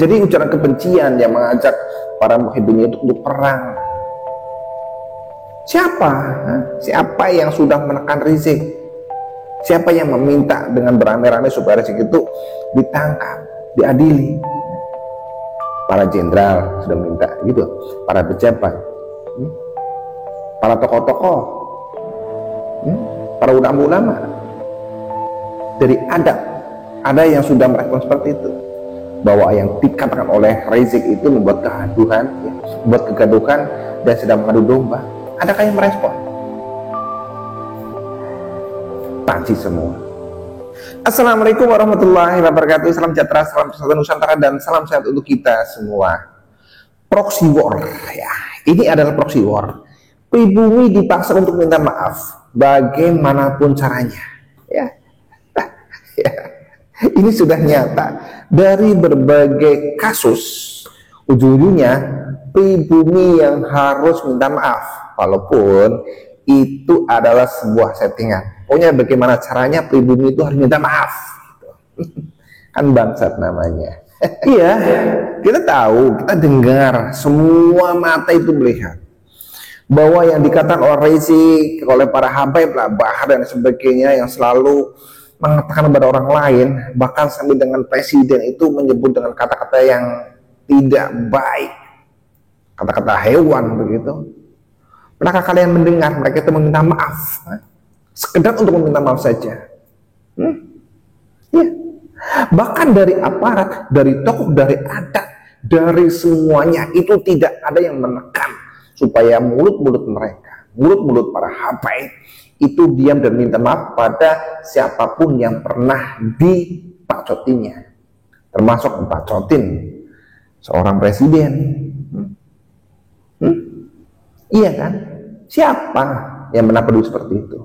jadi ujaran kebencian yang mengajak para muhibbin itu untuk perang. Siapa? Siapa yang sudah menekan Rizik? Siapa yang meminta dengan beramai-ramai supaya Rizik itu ditangkap, diadili? Para jenderal sudah minta gitu, para pejabat, para tokoh-tokoh, para ulama-ulama. Dari ada yang sudah merespon seperti itu, bahwa yang dikatakan oleh Rizik itu membuat kegaduhan, membuat kegaduhan dan sedang mengadu domba. Adakah yang merespon? Panci semua. Assalamualaikum warahmatullahi wabarakatuh. Salam sejahtera, salam persatuan Nusantara, dan salam sehat untuk kita semua. Proxy war, ya, ini adalah proxy war. Pribumi dipaksa untuk minta maaf, bagaimanapun caranya. Ya, ini sudah nyata dari berbagai kasus. Ujung-ujungnya pribumi yang harus minta maaf, walaupun itu adalah sebuah settingan. Pokoknya bagaimana caranya pribumi itu harus minta maaf. Kan bangsat namanya. Iya, kita tahu, kita dengar, semua mata itu melihat bahwa yang dikatakan oleh Rizik, oleh para habaib lah, Bahar dan sebagainya, yang selalu mengatakan kepada orang lain, bahkan sampai dengan presiden itu menyebut dengan kata-kata yang tidak baik, kata-kata hewan begitu. Pernahkah kalian mendengar mereka itu meminta maaf? Sekedar untuk meminta maaf saja. Ya. Bahkan dari aparat, dari tokoh, dari adat, dari semuanya itu tidak ada yang menekan supaya mulut-mulut mereka, mulut-mulut para habaib itu diam dan minta maaf pada siapapun yang pernah dipacotinya, termasuk dipacotin seorang presiden. Iya kan? Siapa yang pernah peduli seperti itu?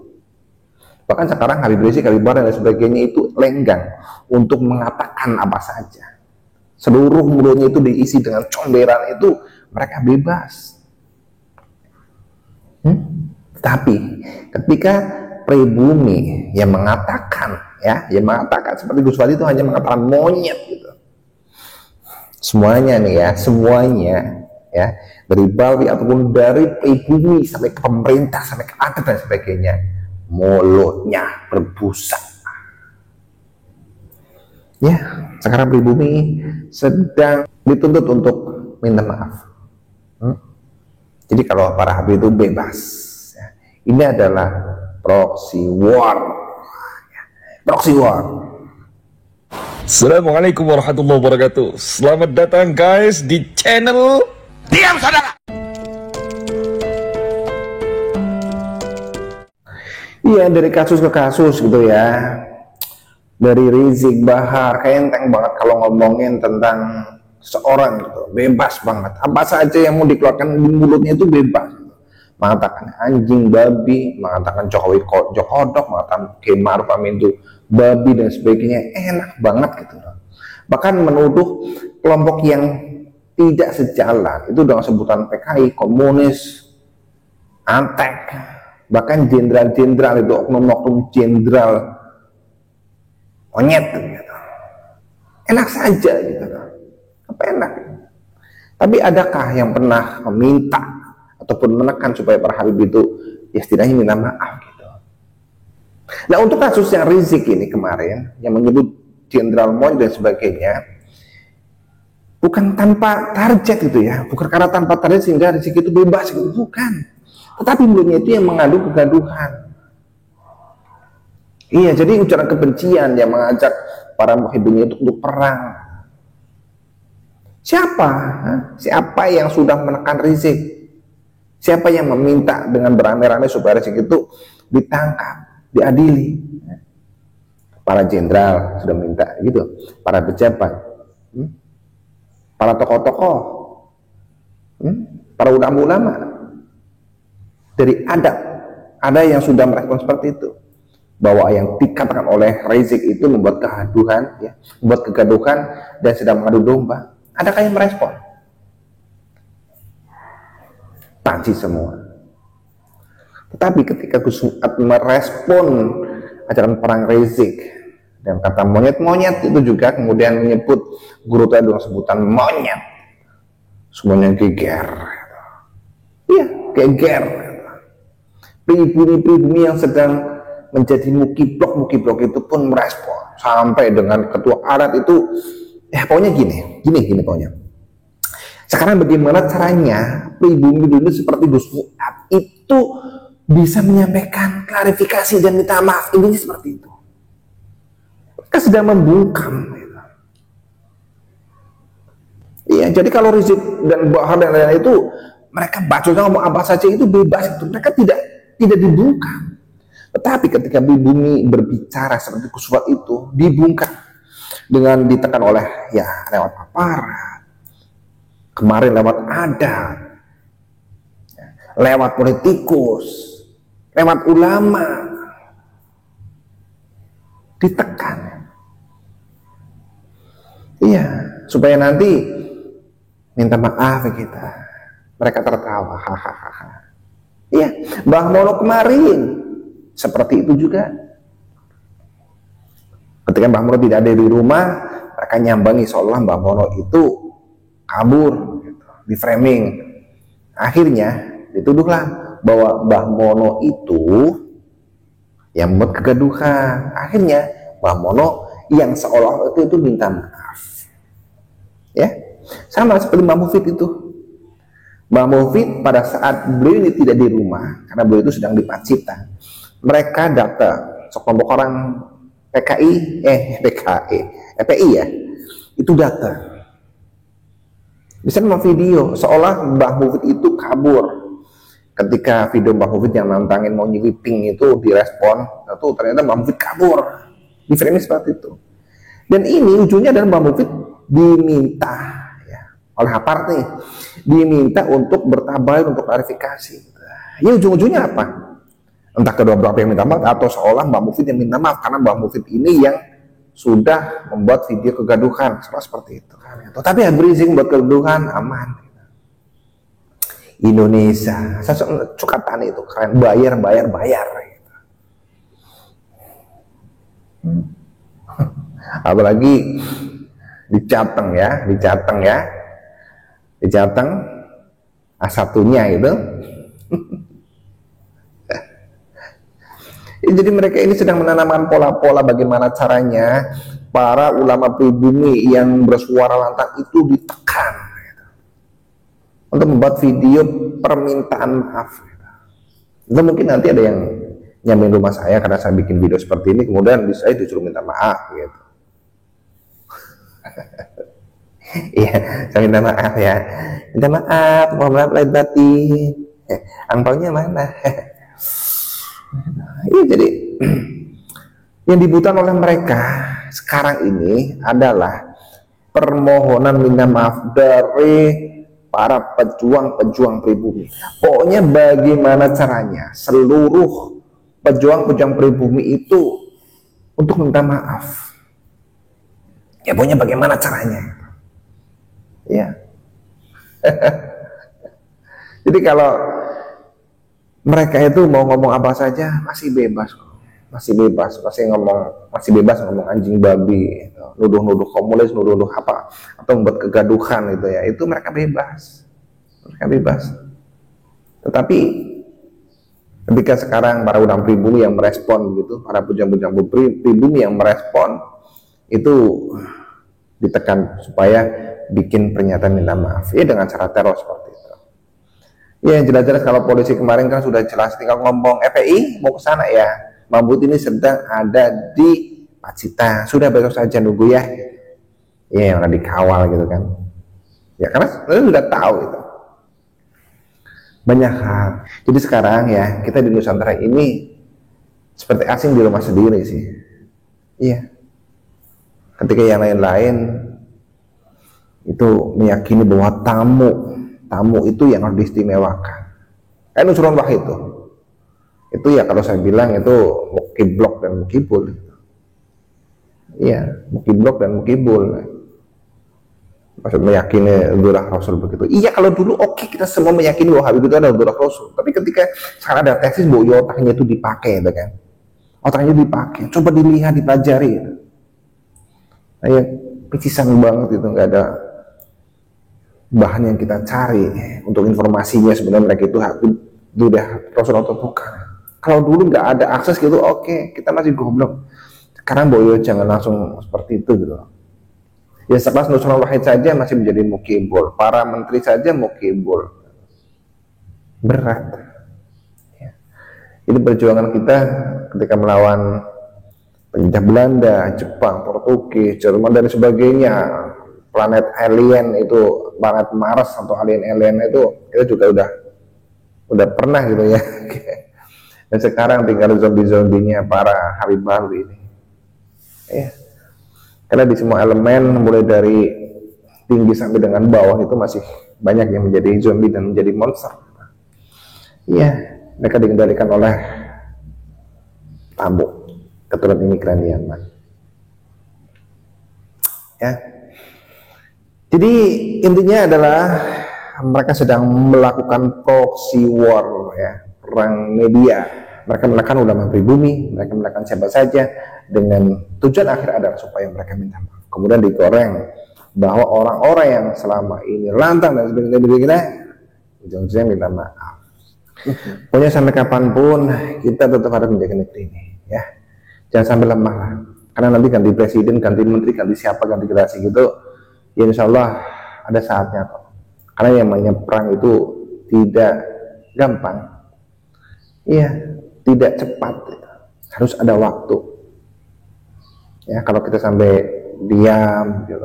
Bahkan sekarang Habib Rizik, Habib Bahar dan sebagainya itu lenggang untuk mengatakan apa saja. Seluruh mulutnya itu diisi dengan comberan, itu mereka bebas. Tapi ketika pribumi yang mengatakan, yang mengatakan seperti Gus Wali itu hanya mengatakan monyet gitu. Semuanya nih ya, semuanya ya, dari Bali ataupun dari pribumi sampai ke pemerintah, sampai ke adat dan sebagainya, mulutnya berbusa. Ya, sekarang pribumi sedang dituntut untuk minta maaf. Jadi kalau para habib itu bebas. Ya. Ini adalah proxy war. Proxy war. Assalamualaikum warahmatullahi wabarakatuh. Selamat datang guys di channel Diam Saudara. Iya, dari kasus ke kasus gitu ya. Dari Rizik, Bahar, kayak enteng banget kalau ngomongin tentang seorang gitu, bebas banget. Apa saja yang mau dikeluarkan di mulutnya itu bebas. Mengatakan anjing, babi, mengatakan Jokowi jokodok, mengatakan Kiai Ma'ruf Amin itu babi dan sebagainya, enak banget gitu. Bahkan menuduh kelompok yang tidak sejalan itu dengan sebutan PKI, komunis, antek, bahkan jenderal-jenderal itu, oknum-oknum jenderal monyet gitu. Enak saja gitu. Apa enak? Tapi adakah yang pernah meminta ataupun menekan supaya para habib itu ya setidaknya minta maaf gitu? Nah, untuk kasus yang Rizik ini kemarin yang menyebut jenderal monyet dan sebagainya, bukan tanpa target gitu ya, bukan karena tanpa target sehingga Rizik itu bebas gitu, bukan. Tetapi mulutnya itu yang mengandung kegaduhan. Iya, jadi ujaran kebencian yang mengajak para muhibbin itu untuk perang. Siapa? Siapa yang sudah menekan Rizik? Siapa yang meminta dengan beramai-ramai supaya Rizik itu ditangkap, diadili? Para jenderal sudah minta gitu, para pejabat, para tokoh-tokoh, para ulama-ulama. Dari ada yang sudah merespon seperti itu, bahwa yang dikatakan oleh Rizik itu membuat kegaduhan, membuat kegaduhan dan sedang mengadu domba. Adakah yang merespon? Panci semua. Tetapi ketika Gus Mu'ad merespon ajaran perang Rizik Dan kata monyet-monyet itu juga kemudian menyebut guru tadi dengan sebutan monyet. Semuanya geger. Iya, geger. Pribumi-pribumi yang sedang menjadi mukiblok itu pun merespon. Sampai dengan ketua adat itu, pokoknya gini pokoknya. Sekarang bagaimana caranya pribumi dulu seperti Gus Fuad itu bisa menyampaikan klarifikasi dan minta maaf, intinya seperti itu. Mereka sedang membungkam. Iya, jadi kalau Rizik dan Bahar dan lain-lain itu mereka bacotnya ngomong apa saja itu bebas itu, mereka tidak dibungkam. Tetapi ketika pribumi berbicara seperti Gus Fuad itu dibungkam dengan ditekan oleh lewat paparan, kemarin lewat adat, lewat politikus, lewat ulama, ditekan. Iya, supaya nanti minta maaf kita. Mereka tertawa, hahaha. Iya, Mbah Mono kemarin seperti itu juga. Ketika Mbah Mono tidak ada di rumah, mereka nyambangi seolah Mbah Mono itu kabur, gitu, di framing. Akhirnya dituduhlah bahwa Mbah Mono itu yang membuat kegaduhan. Akhirnya Mbah Mono yang seolah itu minta maaf. Ya, sama seperti Mbah Mufid itu. Mbah Mufid pada saat beliau ini tidak di rumah karena beliau itu sedang di Pacitan. Mereka datang sekelompok orang PPI ya, itu datang. Bisa video seolah Mbah Mufid itu kabur. Ketika video Mbah Mufid yang nantangin mau nyeliping itu direspon, itu ternyata Mbah Mufid kabur. Di framing seperti itu. Dan ini ujungnya adalah Mbah Mufid diminta oleh aparat nih, diminta untuk bertabayun, untuk klarifikasi. Ya ujung-ujungnya apa? Entah kedua belah pihak yang minta maaf atau seolah Mbah Mufid yang minta maaf karena Mbah Mufid ini yang sudah membuat video kegaduhan, seperti itu kan. Tapi Habib Rizik membuat kegaduhan aman. Indonesia, suka tani itu keren, bayar. Gitu. Apalagi di Jateng A1-nya itu. Jadi mereka ini sedang menanamkan pola-pola bagaimana caranya para ulama pribumi yang bersuara lantang itu ditekan untuk membuat video permintaan maaf. Itu mungkin nanti ada yang nyampein rumah saya karena saya bikin video seperti ini, kemudian saya disuruh minta maaf gitu. Iya, saya minta maaf ya. Minta maaf, mohon maaf lahir batin. Angpaunya mana? Iya, jadi yang dibutuhkan oleh mereka sekarang ini adalah permohonan minta maaf dari para pejuang-pejuang pribumi. Pokoknya bagaimana caranya seluruh pejuang-pejuang pribumi itu untuk minta maaf. Ya pokoknya bagaimana caranya. Ya. Jadi kalau mereka itu mau ngomong apa saja masih bebas, masih bebas ngomong anjing babi, nuduh-nuduh komunis, nuduh-nuduh apa atau membuat kegaduhan itu ya, itu mereka bebas. Tetapi ketika sekarang para ulama pribumi yang merespon gitu, para pejuang-pejuang pribumi yang merespon itu ditekan supaya bikin pernyataan minta maaf ya dengan cara teror seperti itu. Ya jelas-jelas kalau polisi kemarin kan sudah jelas tinggal ngomong FPI mau ke sana ya, Mahfud ini sedang ada di Pacitan, sudah besok saja nunggu ya yang ada dikawal gitu kan ya, karena sudah tahu itu banyak hal. Jadi sekarang ya kita di Nusantara ini seperti asing di rumah sendiri sih. Iya, ketika yang lain-lain itu meyakini bahwa tamu itu yang harus diistimewakan. Nusron Wahid itu ya kalau saya bilang itu mukiblok dan mukibul. Iya, mukiblok dan mukibul. Maksud meyakini Durah Rasul begitu. Iya kalau dulu oke, kita semua meyakini bahwa Habib itu adalah Durah Rasul. Tapi ketika sekarang ada tesis bahwa otaknya itu dipakai, gitu kan? Otaknya dipakai. Coba dilihat, dipelajari. Gitu. Kayak picisan banget itu, nggak ada bahan yang kita cari untuk informasinya. Sebenarnya mereka itu udah Rasulullah tentukan. Kalau dulu nggak ada akses gitu, oke, kita masih goblok. Sekarang boyo jangan langsung seperti itu gitu. Ya sekelas Nusron Wahid saja masih menjadi mukibul, para menteri saja mukibul. Berat. Ya. Ini perjuangan kita ketika melawan penjajah Belanda, Jepang, Portugis, Jerman dan sebagainya. Planet alien itu, planet Mars atau alien itu kita juga udah pernah gitu ya. Dan sekarang tinggal zombie-zombinya para Habib Bahlul ini. Ya. Karena di semua elemen mulai dari tinggi sampai dengan bawah itu masih banyak yang menjadi zombie dan menjadi monster. Iya, mereka dikendalikan oleh tamu keturunan imigran Yaman. Ya. Jadi intinya adalah mereka sedang melakukan proxy war, ya, perang media. Mereka menekan ulama pribumi, mereka menekan siapa saja dengan tujuan akhir adalah supaya mereka minta maaf. Kemudian digoreng bahwa orang-orang yang selama ini lantang dan sebagainya, ujung-ujungnya minta maaf. Pokoknya sampai kapanpun kita tetap harus menjaga negeri ini, ya. Jangan sampai lemah lah. Karena nanti ganti presiden, ganti menteri, ganti siapa, ganti generasi gitu, ya insya Allah ada saatnya kok. Karena yang namanya perang itu tidak gampang, iya, tidak cepat, harus ada waktu. Ya, kalau kita sampai diam, gitu,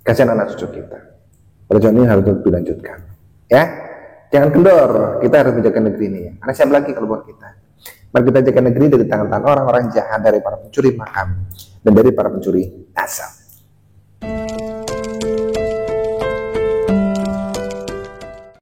kasihan anak cucu kita. Perjuangan ini harus dilanjutkan, ya. Jangan kendor, kita harus menjaga negeri ini. Karena siapa lagi kalau buat kita? Mari kita jaga negeri dari tangan-tangan orang-orang jahat, dari para pencuri makam dan dari para pencuri tasawuf.